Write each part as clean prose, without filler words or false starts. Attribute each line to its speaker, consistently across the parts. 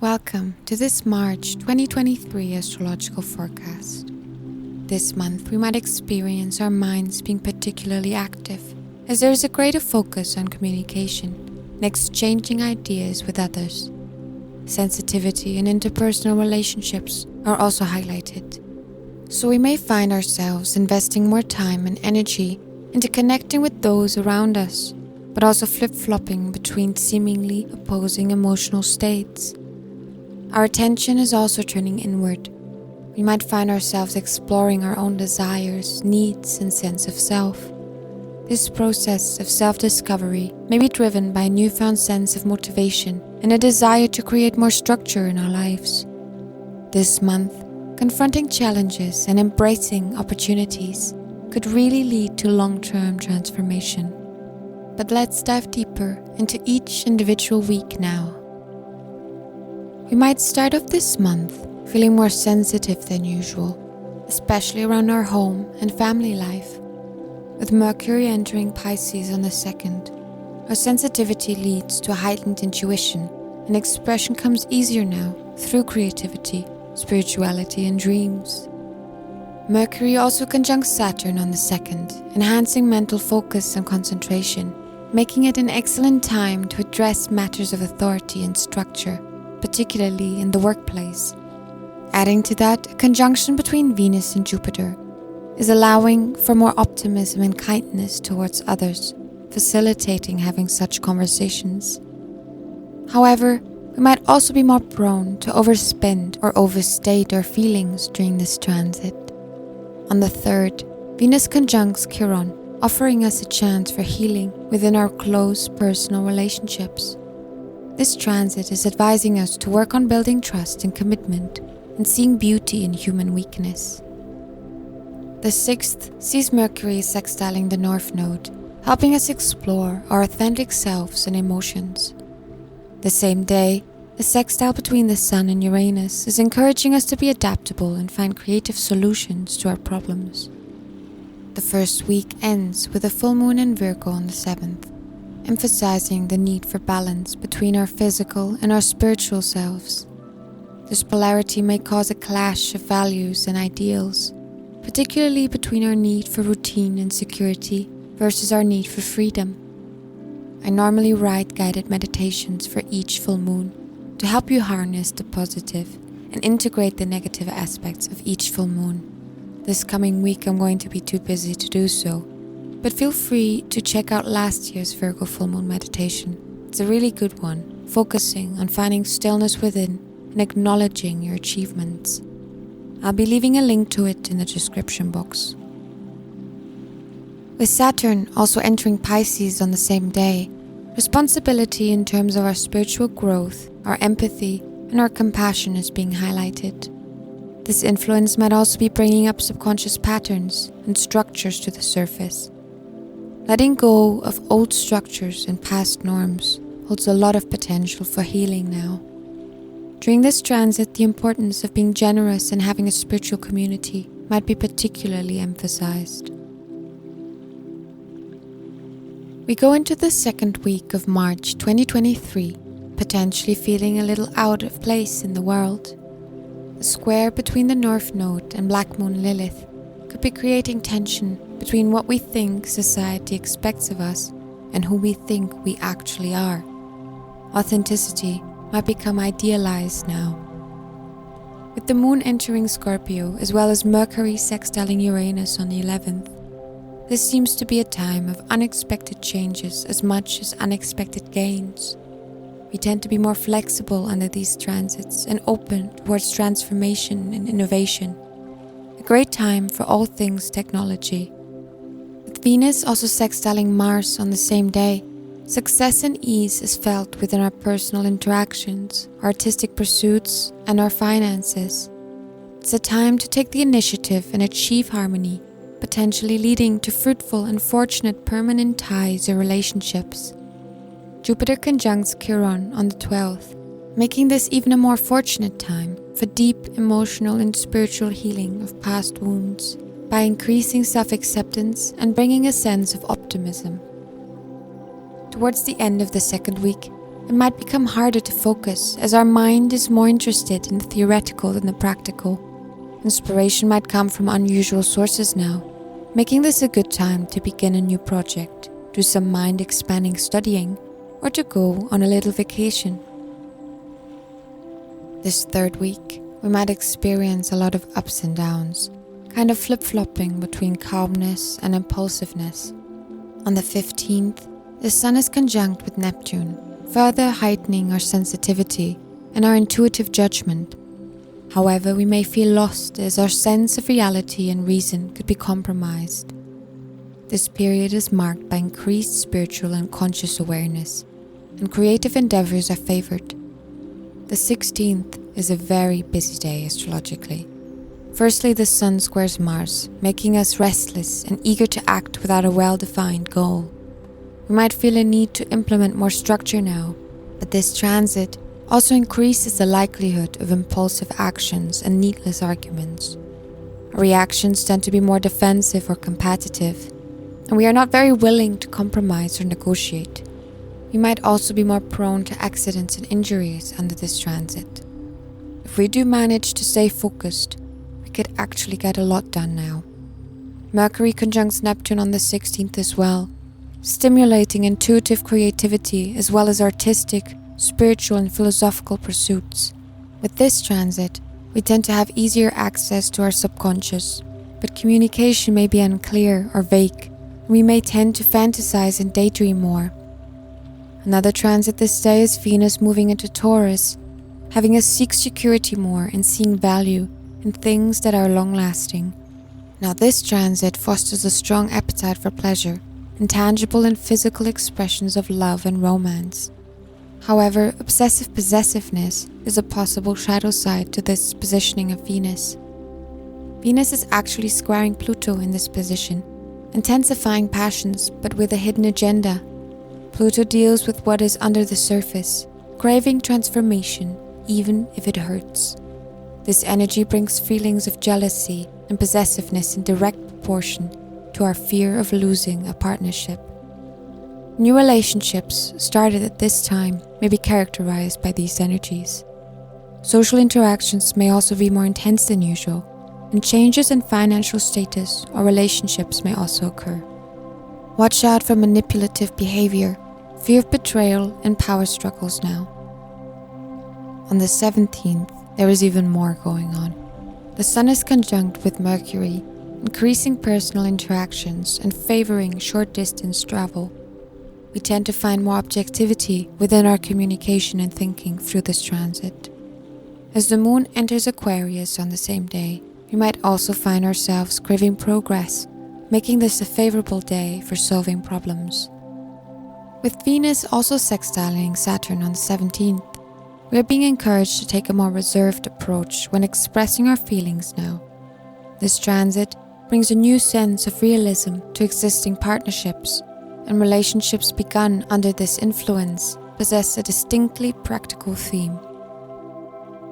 Speaker 1: Welcome to this March 2023 astrological forecast. This month we might experience our minds being particularly active as there is a greater focus on communication and exchanging ideas with others. Sensitivity and interpersonal relationships are also highlighted. So we may find ourselves investing more time and energy into connecting with those around us, but also flip-flopping between seemingly opposing emotional states. Our attention is also turning inward. We might find ourselves exploring our own desires, needs, and sense of self. This process of self-discovery may be driven by a newfound sense of motivation and a desire to create more structure in our lives. This month, confronting challenges and embracing opportunities could really lead to long-term transformation. But let's dive deeper into each individual week now. We might start off this month feeling more sensitive than usual, especially around our home and family life. With Mercury entering Pisces on the 2nd, our sensitivity leads to a heightened intuition, and expression comes easier now through creativity, spirituality, and dreams. Mercury also conjuncts Saturn on the 2nd, enhancing mental focus and concentration, making it an excellent time to address matters of authority and structure, particularly in the workplace. Adding to that, a conjunction between Venus and Jupiter is allowing for more optimism and kindness towards others, facilitating having such conversations. However, we might also be more prone to overspend or overstate our feelings during this transit. On the 3rd, Venus conjuncts Chiron, offering us a chance for healing within our close personal relationships. This transit is advising us to work on building trust and commitment and seeing beauty in human weakness. The 6th sees Mercury sextiling the North Node, helping us explore our authentic selves and emotions. The same day, the sextile between the Sun and Uranus is encouraging us to be adaptable and find creative solutions to our problems. The first week ends with a full moon in Virgo on the 7th, emphasizing the need for balance between our physical and our spiritual selves. This polarity may cause a clash of values and ideals, particularly between our need for routine and security versus our need for freedom. I normally write guided meditations for each full moon to help you harness the positive and integrate the negative aspects of each full moon. This coming week I'm going to be too busy to do so, but feel free to check out last year's Virgo full moon meditation. It's a really good one, focusing on finding stillness within and acknowledging your achievements. I'll be leaving a link to it in the description box. With Saturn also entering Pisces on the same day, responsibility in terms of our spiritual growth, our empathy, and our compassion is being highlighted. This influence might also be bringing up subconscious patterns and structures to the surface. Letting go of old structures and past norms holds a lot of potential for healing now. During this transit, the importance of being generous and having a spiritual community might be particularly emphasized. We go into the 2nd week of March 2023, potentially feeling a little out of place in the world. The square between the North Node and Black Moon Lilith could be creating tension between what we think society expects of us and who we think we actually are. Authenticity might become idealized now. With the moon entering Scorpio as well as Mercury sextiling Uranus on the 11th, this seems to be a time of unexpected changes as much as unexpected gains. We tend to be more flexible under these transits and open towards transformation and innovation. A great time for all things technology. With Venus also sextiling Mars on the same day, success and ease is felt within our personal interactions, artistic pursuits, and our finances. It's a time to take the initiative and achieve harmony, potentially leading to fruitful and fortunate permanent ties or relationships. Jupiter conjuncts Chiron on the 12th, making this even a more fortunate time for deep emotional and spiritual healing of past wounds by increasing self-acceptance and bringing a sense of optimism. Towards the end of the 2nd week, it might become harder to focus as our mind is more interested in the theoretical than the practical. Inspiration might come from unusual sources now, making this a good time to begin a new project, do some mind-expanding studying, or to go on a little vacation. This third week, we might experience a lot of ups and downs, kind of flip-flopping between calmness and impulsiveness. On the 15th, the Sun is conjunct with Neptune, further heightening our sensitivity and our intuitive judgment. However, we may feel lost as our sense of reality and reason could be compromised. This period is marked by increased spiritual and conscious awareness, and creative endeavors are favored. The 16th is a very busy day astrologically. Firstly, the Sun squares Mars, making us restless and eager to act without a well-defined goal. We might feel a need to implement more structure now, but this transit also increases the likelihood of impulsive actions and needless arguments. Our reactions tend to be more defensive or competitive, and we are not very willing to compromise or negotiate. We might also be more prone to accidents and injuries under this transit. If we do manage to stay focused, we could actually get a lot done now. Mercury conjuncts Neptune on the 16th as well, stimulating intuitive creativity as well as artistic, spiritual and philosophical pursuits. With this transit, we tend to have easier access to our subconscious, but communication may be unclear or vague, and we may tend to fantasize and daydream more. Another transit this day is Venus moving into Taurus, having us seek security more and seeing value in things that are long-lasting. Now this transit fosters a strong appetite for pleasure, intangible and physical expressions of love and romance. However, obsessive possessiveness is a possible shadow side to this positioning of Venus. Venus is actually squaring Pluto in this position, intensifying passions but with a hidden agenda. Pluto deals with what is under the surface, craving transformation even if it hurts. This energy brings feelings of jealousy and possessiveness in direct proportion to our fear of losing a partnership. New relationships started at this time may be characterized by these energies. Social interactions may also be more intense than usual, and changes in financial status or relationships may also occur. Watch out for manipulative behavior, fear of betrayal, and power struggles now. On the 17th, there is even more going on. The Sun is conjunct with Mercury, increasing personal interactions and favoring short-distance travel. We tend to find more objectivity within our communication and thinking through this transit. As the Moon enters Aquarius on the same day, we might also find ourselves craving progress, making this a favorable day for solving problems. With Venus also sextiling Saturn on the 17th, we are being encouraged to take a more reserved approach when expressing our feelings now. This transit brings a new sense of realism to existing partnerships, and relationships begun under this influence possess a distinctly practical theme.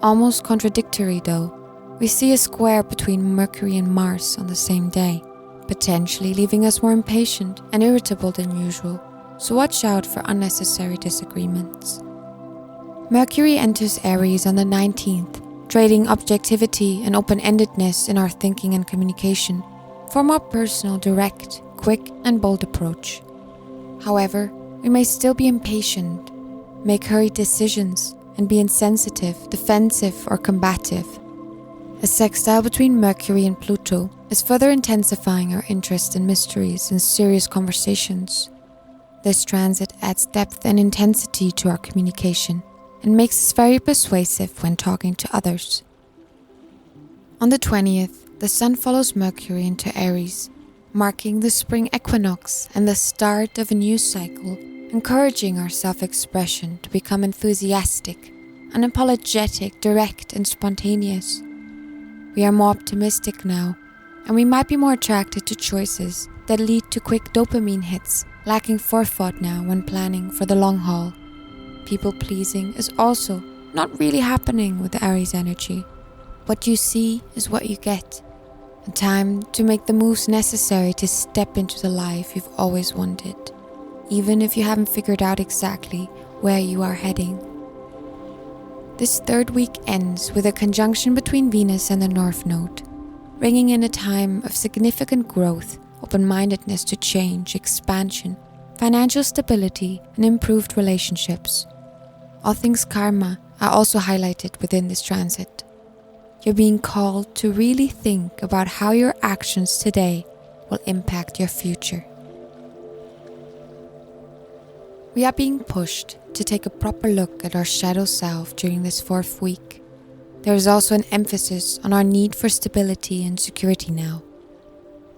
Speaker 1: Almost contradictory though, we see a square between Mercury and Mars on the same day, potentially leaving us more impatient and irritable than usual, so watch out for unnecessary disagreements. Mercury enters Aries on the 19th, trading objectivity and open-endedness in our thinking and communication for a more personal, direct, quick and bold approach. However, we may still be impatient, make hurried decisions, and be insensitive, defensive or combative. A sextile between Mercury and Pluto is further intensifying our interest in mysteries and serious conversations. This transit adds depth and intensity to our communication and makes us very persuasive when talking to others. On the 20th, the Sun follows Mercury into Aries, marking the spring equinox and the start of a new cycle, encouraging our self-expression to become enthusiastic, unapologetic, direct and spontaneous. We are more optimistic now, and we might be more attracted to choices that lead to quick dopamine hits, lacking forethought now when planning for the long haul. People-pleasing is also not really happening with the Aries energy. What you see is what you get. A time to make the moves necessary to step into the life you've always wanted, even if you haven't figured out exactly where you are heading. This third week ends with a conjunction between Venus and the North Node, bringing in a time of significant growth, open-mindedness to change, expansion, financial stability, and improved relationships. All things karma are also highlighted within this transit. You're being called to really think about how your actions today will impact your future. We are being pushed to take a proper look at our shadow self during this fourth week. There is also an emphasis on our need for stability and security now.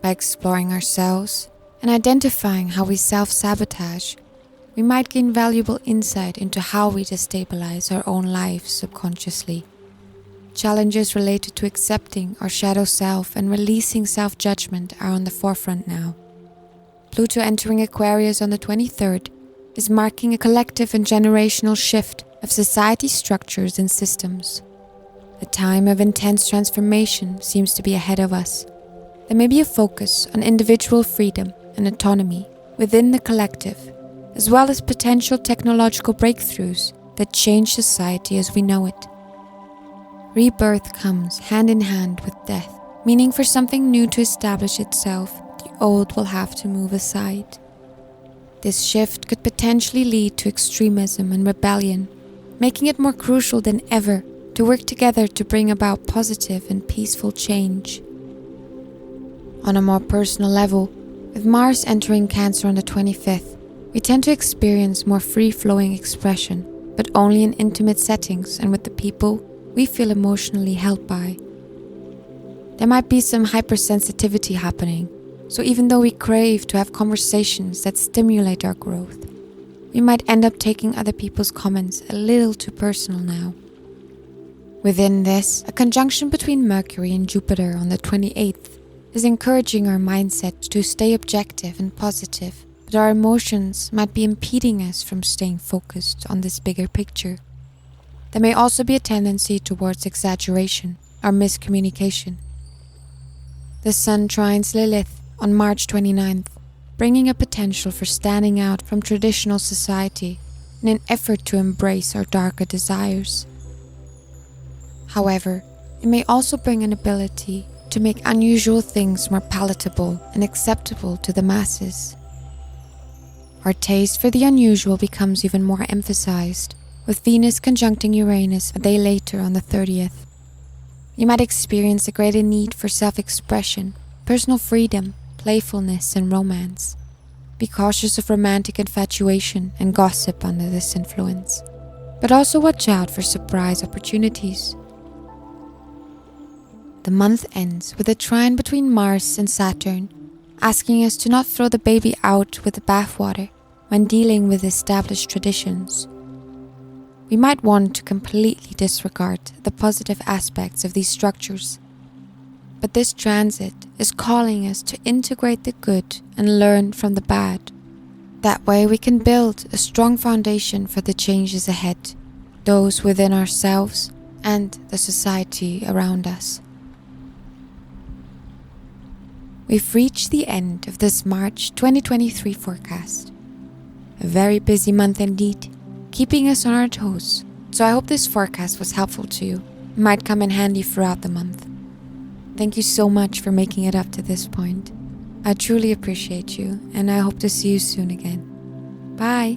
Speaker 1: By exploring ourselves and identifying how we self-sabotage, we might gain valuable insight into how we destabilize our own lives subconsciously. Challenges related to accepting our shadow self and releasing self-judgment are on the forefront now. Pluto entering Aquarius on the 23rd is marking a collective and generational shift of society structures and systems. A time of intense transformation seems to be ahead of us. There may be a focus on individual freedom and autonomy within the collective, as well as potential technological breakthroughs that change society as we know it. Rebirth comes hand in hand with death, meaning for something new to establish itself, the old will have to move aside. This shift could potentially lead to extremism and rebellion, making it more crucial than ever to work together to bring about positive and peaceful change. On a more personal level, with Mars entering Cancer on the 25th, we tend to experience more free-flowing expression, but only in intimate settings and with the people we feel emotionally held by. There might be some hypersensitivity happening, so even though we crave to have conversations that stimulate our growth, we might end up taking other people's comments a little too personal now. Within this, a conjunction between Mercury and Jupiter on the 28th is encouraging our mindset to stay objective and positive, but our emotions might be impeding us from staying focused on this bigger picture. There may also be a tendency towards exaggeration or miscommunication. The Sun trines Lilith on March 29th, bringing a potential for standing out from traditional society in an effort to embrace our darker desires. However, it may also bring an ability to make unusual things more palatable and acceptable to the masses. Our taste for the unusual becomes even more emphasized, with Venus conjuncting Uranus a day later on the 30th. You might experience a greater need for self-expression, personal freedom, playfulness, and romance. Be cautious of romantic infatuation and gossip under this influence, but also watch out for surprise opportunities. The month ends with a trine between Mars and Saturn, asking us to not throw the baby out with the bathwater when dealing with established traditions. We might want to completely disregard the positive aspects of these structures, but this transit is calling us to integrate the good and learn from the bad. That way we can build a strong foundation for the changes ahead, those within ourselves and the society around us. We've reached the end of this March 2023 forecast. A very busy month indeed, keeping us on our toes, so I hope this forecast was helpful to you. It might come in handy throughout the month. Thank you so much for making it up to this point. I truly appreciate you, and I hope to see you soon again. Bye!